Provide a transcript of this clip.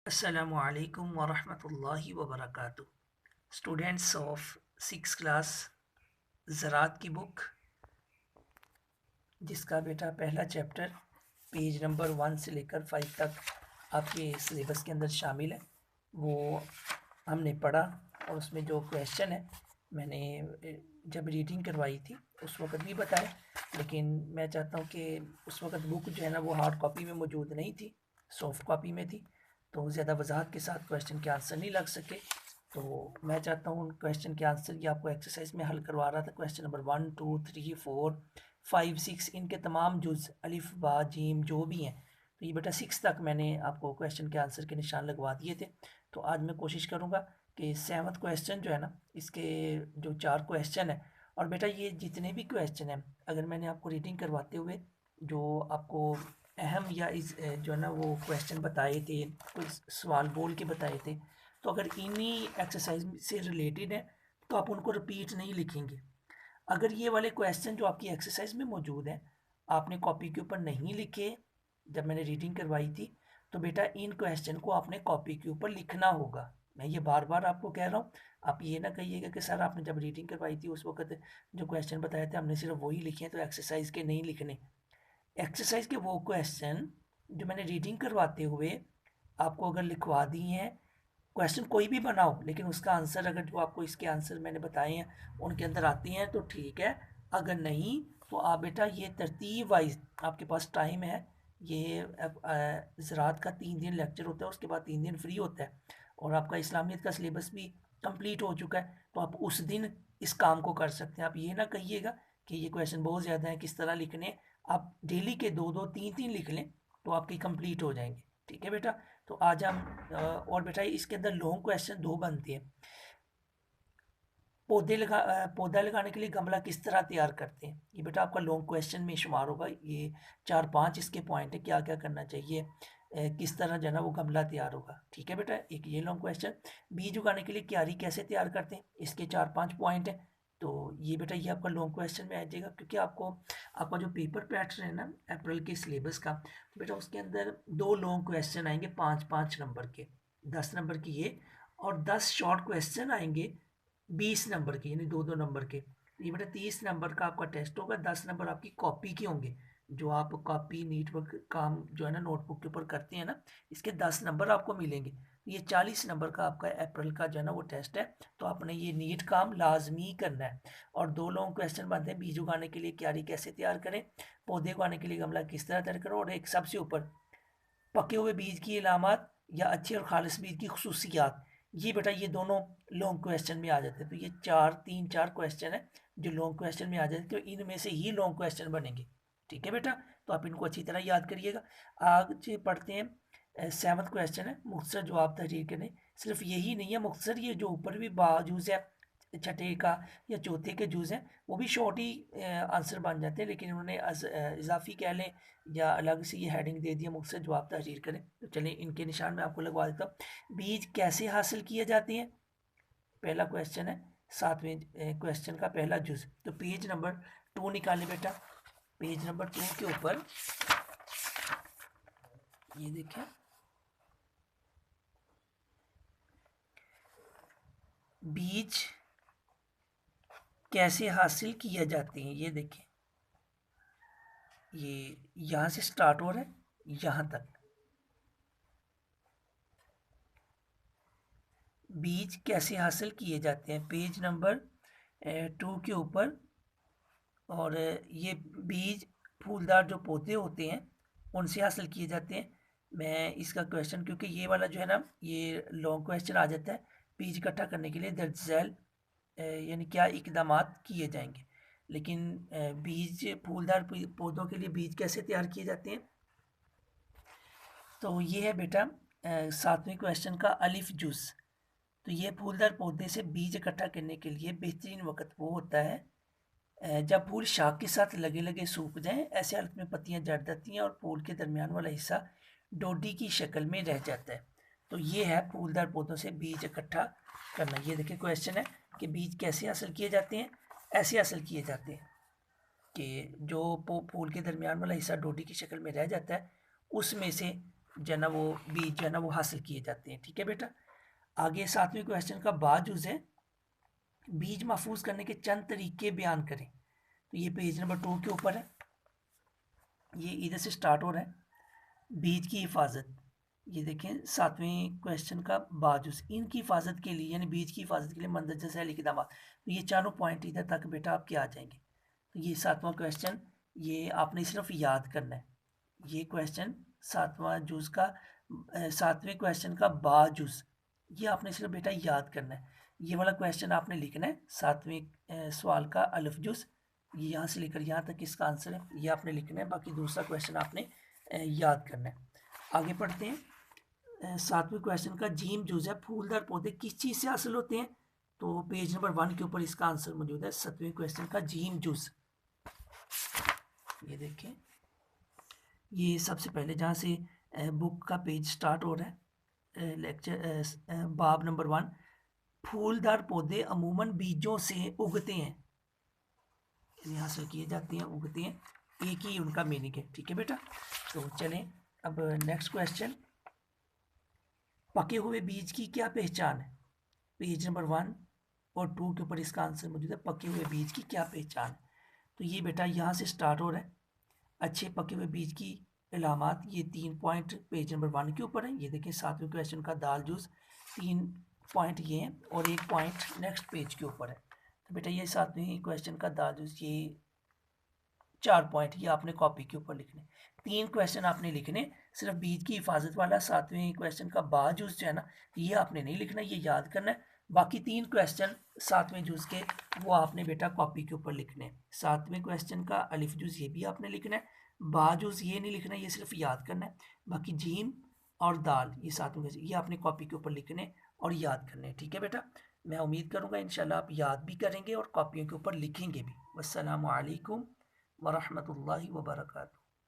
अस्सलामु अलैकुम वरहमतुल्लाहि वबरकातुह। स्टूडेंट्स ऑफ 6 क्लास ज़राअत की बुक, जिसका बेटा पहला चैप्टर पेज नंबर 1 से लेकर 5 तक आपके सिलेबस के अंदर शामिल है, वो हमने पढ़ा। और उसमें जो क्वेश्चन है मैंने जब रीडिंग करवाई थी उस वक़्त भी बताया, लेकिन मैं चाहता हूँ कि उस वक़्त बुक जो है ना वो हार्ड कॉपी में मौजूद नहीं थी, सॉफ्ट कॉपी में थी, तो ज़्यादा वजाहत के साथ क्वेश्चन के आंसर नहीं लग सके। तो मैं चाहता हूँ उन क्वेश्चन के आंसर ये आपको एक्सरसाइज में हल करवा रहा था। क्वेश्चन नंबर 1, 2, 3, 4, 5, 6 इनके तमाम जुज़ अलिफ बा जीम जो भी हैं, तो ये बेटा 6 तक मैंने आपको क्वेश्चन के आंसर के निशान लगवा दिए थे। तो आज मैं कोशिश करूँगा कि 7वां क्वेश्चन जो है ना, इसके जो 4 क्वेश्चन है, और बेटा ये जितने भी क्वेश्चन हैं अगर मैंने आपको रीडिंग करवाते हुए जो आपको अहम या इस जो है ना वो क्वेश्चन बताए थे, कुछ सवाल बोल के बताए थे, तो अगर इन्हीं एक्सरसाइज से रिलेटेड है तो आप उनको रिपीट नहीं लिखेंगे। अगर ये वाले क्वेश्चन जो आपकी एक्सरसाइज में मौजूद हैं आपने कॉपी के ऊपर नहीं लिखे जब मैंने रीडिंग करवाई थी, तो बेटा इन क्वेश्चन को आपने कॉपी के ऊपर लिखना होगा। मैं ये बार बार आपको कह रहा हूँ, आप ये ना कहिएगा कि सर आपने जब रीडिंग करवाई थी उस वक्त जो क्वेश्चन बताए थे हमने सिर्फ वही लिखे हैं तो एक्सरसाइज के नहीं लिखने। एक्सरसाइज के वो क्वेश्चन जो मैंने रीडिंग करवाते हुए आपको अगर लिखवा दिए हैं, क्वेश्चन कोई भी बनाओ लेकिन उसका आंसर अगर जो आपको इसके आंसर मैंने बताए हैं उनके अंदर आती हैं तो ठीक है, अगर नहीं तो आप बेटा ये तरतीब वाइज आपके पास टाइम है। ये ज़राअत का 3 दिन लेक्चर होता है, उसके बाद 3 दिन फ्री होता है, और आपका इस्लामियत का सिलेबस भी कंप्लीट हो चुका है, तो आप उस दिन इस काम को कर सकते हैं। आप ये ना कहिएगा कि ये क्वेश्चन बहुत ज़्यादा है किस तरह लिखने, आप डेली के 2-2, 3-3 लिख लें तो आपकी कंप्लीट हो जाएंगे। ठीक है बेटा, तो आज हम और बेटा इसके अंदर लॉन्ग क्वेश्चन 2 बनते हैं। पौधा लगाने के लिए गमला किस तरह तैयार करते हैं, ये बेटा आपका लॉन्ग क्वेश्चन में शुमार होगा। ये 4-5 इसके पॉइंट है, क्या क्या करना चाहिए, किस तरह जो है ना वो गमला तैयार होगा। ठीक है बेटा, एक ये लॉन्ग क्वेश्चन। बीज उगाने के लिए क्यारी कैसे तैयार करते हैं, इसके 4-5 पॉइंट हैं। तो ये बेटा ये आपका लॉन्ग क्वेश्चन में आ जाएगा, क्योंकि आपको आपका जो पेपर पैटर्न है ना अप्रैल के सिलेबस का, तो बेटा उसके अंदर 2 लॉन्ग क्वेश्चन आएंगे 5-5 नंबर के, 10 नंबर की ये, और 10 शॉर्ट क्वेश्चन आएंगे 20 नंबर के, यानी 2-2 नंबर के। ये बेटा 30 नंबर का आपका टेस्ट होगा, 10 नंबर आपकी कॉपी के होंगे। जो आप कॉपी नीट वर्क काम जो है ना नोटबुक के ऊपर करते हैं ना, इसके 10 नंबर आपको मिलेंगे। ये 40 नंबर का आपका अप्रैल का जो है ना वो टेस्ट है, तो आपने ये नीट काम लाजमी करना है। और 2 लॉन्ग क्वेश्चन बनते हैं, बीज उगाने के लिए क्यारी कैसे तैयार करें, पौधे उगाने के लिए गमला किस तरह तैयार करें, और एक सबसे ऊपर पके हुए बीज की अलामत या अच्छे और खालिश बीज की खसूसियात। ये बेटा ये दोनों लॉन्ग क्वेश्चन में आ जाते हैं। तो ये 3-4 क्वेश्चन है जो लॉन्ग क्वेश्चन में आ जाते हैं, तो इनमें से ही लॉन्ग क्वेश्चन बनेंगे। ठीक है बेटा, तो आप इनको अच्छी तरह याद करिएगा। आज पढ़ते हैं 7वां क्वेश्चन है, मुख्तसर जवाब तहरीर करें। सिर्फ यही नहीं है मुख्तसर, ये जो ऊपर भी बाजूज़ है छठे का या चौथे के जूज़ हैं वो भी शॉर्ट ही आंसर बन जाते हैं, लेकिन उन्होंने इजाफी कह लें या अलग से ये हेडिंग दे दिया मुझसे जवाब तहरीर करें। तो चलिए इनके निशान में आपको लगवा देता हूँ। बीज कैसे हासिल किए जाते हैं, पहला क्वेश्चन है 7वें क्वेश्चन का पहला जुज। तो पेज नंबर 2 निकालें बेटा। पेज नंबर 2 के ऊपर ये देखें, बीज कैसे हासिल किए जाते हैं, ये देखें, ये यहाँ से स्टार्ट हो रहा है यहाँ तक। बीज कैसे हासिल किए जाते हैं, पेज नंबर 2 के ऊपर। और ये बीज फूलदार जो पौधे होते हैं उनसे हासिल किए जाते हैं। मैं इसका क्वेश्चन, क्योंकि ये वाला जो है ना ये लॉन्ग क्वेश्चन आ जाता है, बीज इकट्ठा करने के लिए दर्ज झैल यानी क्या इकदामात किए जाएंगे। लेकिन बीज फूलदार पौधों के लिए बीज कैसे तैयार किए जाते हैं, तो ये है बेटा 7वें क्वेश्चन का अलिफ जूस। तो ये फूलदार पौधे से बीज इकट्ठा करने के लिए बेहतरीन वक्त वो होता है जब फूल शाख के साथ लगे लगे सूख जाएं। ऐसे हालत में पत्तियां झड़ जाती हैं और फूल के दरमियान वाला हिस्सा डोडी की शक्ल में रह जाता है। तो ये है फूलदार पौधों से बीज इकट्ठा करना। ये देखिए क्वेश्चन है कि बीज कैसे हासिल किए जाते हैं, ऐसे हासिल किए जाते हैं कि जो फूल के दरमियान वाला हिस्सा डोडी की शक्ल में रह जाता है उसमें से जो है ना वो बीज जो है ना वो हासिल किए जाते हैं। ठीक है बेटा, आगे 7वें क्वेश्चन का बाजूज है, बीज महफूज करने के चंद तरीके बयान करें। तो ये पेज नंबर 2 के ऊपर है, ये इधर से स्टार्ट हो रहा है। बीज की हिफाजत, ये देखें 7वें क्वेश्चन का बाजूस, इनकी हिफाजत के लिए यानी बीज की हिफाजत के लिए मंदरजा से इकदाम। तो ये चारों पॉइंट इधर तक बेटा आपके आ जाएंगे। तो ये 7वां क्वेश्चन, ये आपने सिर्फ याद करना है। ये क्वेश्चन 7वें क्वेश्चन का बाजूस, ये आपने सिर्फ बेटा याद करना है। ये वाला क्वेश्चन आपने लिखना है 7वें सवाल का अलिफ जुज, ये यहाँ से लेकर यहाँ तक इसका आंसर है, ये आपने लिखना है। बाकी दूसरा क्वेश्चन आपने याद करना है। आगे पढ़ते हैं। 7वें क्वेश्चन का जीम जुज है, फूलदार पौधे किस चीज़ से हासिल होते हैं। तो पेज नंबर 1 के ऊपर इसका आंसर मौजूद है 7वें क्वेश्चन का जीम जुज। ये देखें, ये सबसे पहले जहाँ से बुक का पेज स्टार्ट हो रहा है, लेक्चर बाब नंबर 1, फूलदार पौधे अमूमन बीजों से उगते हैं, यानी हासिल किए जाते हैं, उगते हैं, एक ही उनका मीनिंग है। ठीक है बेटा, तो चलें अब नेक्स्ट क्वेश्चन, पके हुए बीज की क्या पहचान है। पेज नंबर 1 और 2 के ऊपर इसका आंसर मौजूद है, पके हुए बीज की क्या पहचान है। तो ये बेटा यहाँ से स्टार्ट हो रहा है, अच्छे पके हुए बीज की इलामात, ये 3 पॉइंट पेज नंबर 1 के ऊपर है। ये देखिए 7वें क्वेश्चन का दाल जूस, 3 पॉइंट ये हैं और 1 पॉइंट नेक्स्ट पेज के ऊपर है। तो बेटा ये 7वें क्वेश्चन का दाल जूस, ये 4 पॉइंट ये आपने कॉपी के ऊपर लिखने। 3 क्वेश्चन आपने लिखने सिर्फ बीज की हिफाजत वाला 7वें क्वेश्चन का बाजूस जो है ना, ये आपने नहीं लिखना, ये याद करना है। बाकी 3 क्वेश्चन 7वें जूस के वो आपने बेटा कॉपी के ऊपर लिखने। 7वें क्वेश्चन का अलिफ जूस ये भी आपने लिखना है, बाजूस ये नहीं लिखना, ये सिर्फ याद करना है। बाकी जीम और दाल ये 7वें क्वेश्चन ये आपने कॉपी के ऊपर लिखने और याद करने। ठीक है बेटा, मैं उम्मीद करूँगा इंशाल्लाह आप याद भी करेंगे और कॉपियों के ऊपर लिखेंगे भी। वस्सलामु अलैकुम वरहमतुल्लाहि वबरकातुहू।